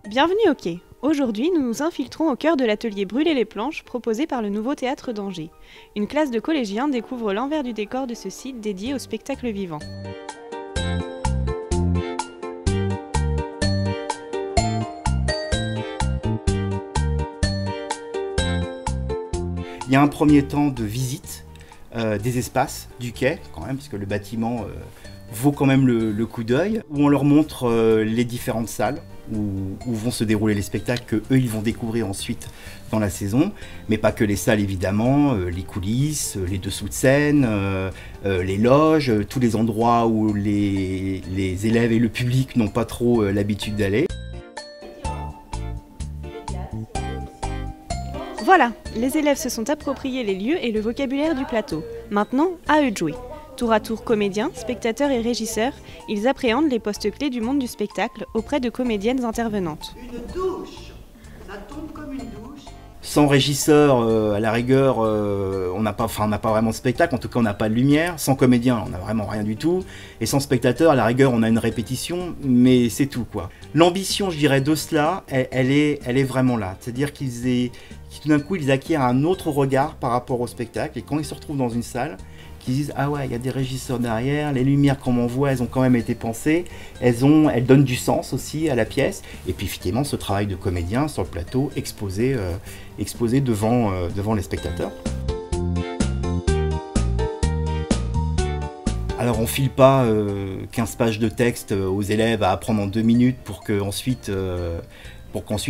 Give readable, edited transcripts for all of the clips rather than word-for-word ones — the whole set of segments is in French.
Bienvenue au quai. Aujourd'hui, nous nous infiltrons au cœur de l'atelier Brûler les planches proposé par le Nouveau Théâtre d'Angers. Une classe de collégiens découvre l'envers du décor de ce site dédié au spectacle vivant. Il y a un premier temps de visite des espaces du quai, quand même, parce que le bâtiment vaut quand même le coup d'œil, où on leur montre les différentes salles où vont se dérouler les spectacles que eux ils vont découvrir ensuite dans la saison, mais pas que les salles évidemment, les coulisses, les dessous de scène, les loges, tous les endroits où les élèves et le public n'ont pas trop l'habitude d'aller. Voilà, les élèves se sont appropriés les lieux et le vocabulaire du plateau. Maintenant, à eux de jouer. Tour à tour comédiens, spectateurs et régisseurs, ils appréhendent les postes clés du monde du spectacle auprès de comédiennes intervenantes. Une douche, ça tombe comme une douche. Sans régisseur, à la rigueur, on n'a pas vraiment de spectacle, en tout cas on n'a pas de lumière. Sans comédien, on n'a vraiment rien du tout. Et sans spectateur, à la rigueur, on a une répétition, mais c'est tout quoi. L'ambition, je dirais, de cela, elle est vraiment là. C'est-à-dire tout d'un coup, ils acquièrent un autre regard par rapport au spectacle. Et quand ils se retrouvent dans une salle, qu'ils disent ah ouais, il y a des régisseurs derrière, les lumières qu'on m'envoie, elles ont quand même été pensées, elles donnent du sens aussi à la pièce. Et puis effectivement, ce travail de comédien sur le plateau, exposé devant les spectateurs. Alors on file pas 15 pages de texte aux élèves à apprendre en 2 minutes pour qu'ensuite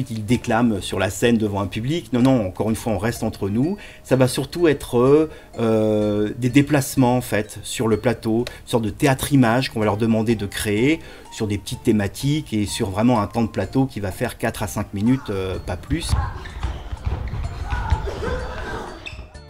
ils déclament sur la scène devant un public. Non, non, encore une fois, on reste entre nous. Ça va surtout être des déplacements en fait sur le plateau, une sorte de théâtre-image qu'on va leur demander de créer sur des petites thématiques et sur vraiment un temps de plateau qui va faire 4 à 5 minutes, pas plus.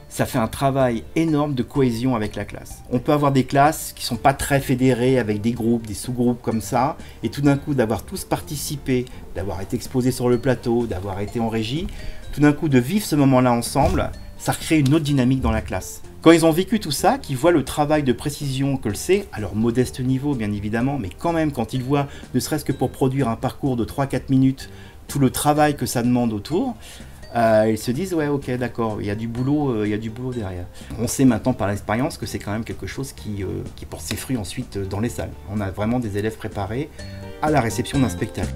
Ça fait un travail énorme de cohésion avec la classe. On peut avoir des classes qui ne sont pas très fédérées avec des groupes, des sous-groupes comme ça, et tout d'un coup d'avoir tous participé, d'avoir été exposés sur le plateau, d'avoir été en régie, tout d'un coup de vivre ce moment-là ensemble, ça recrée une autre dynamique dans la classe. Quand ils ont vécu tout ça, qu'ils voient le travail de précision que c'est, à leur modeste niveau bien évidemment, mais quand même quand ils voient, ne serait-ce que pour produire un parcours de 3-4 minutes, tout le travail que ça demande autour, ils se disent ouais ok d'accord, il y a du boulot derrière. On sait maintenant par l'expérience que c'est quand même quelque chose qui porte ses fruits ensuite dans les salles. On a vraiment des élèves préparés à la réception d'un spectacle.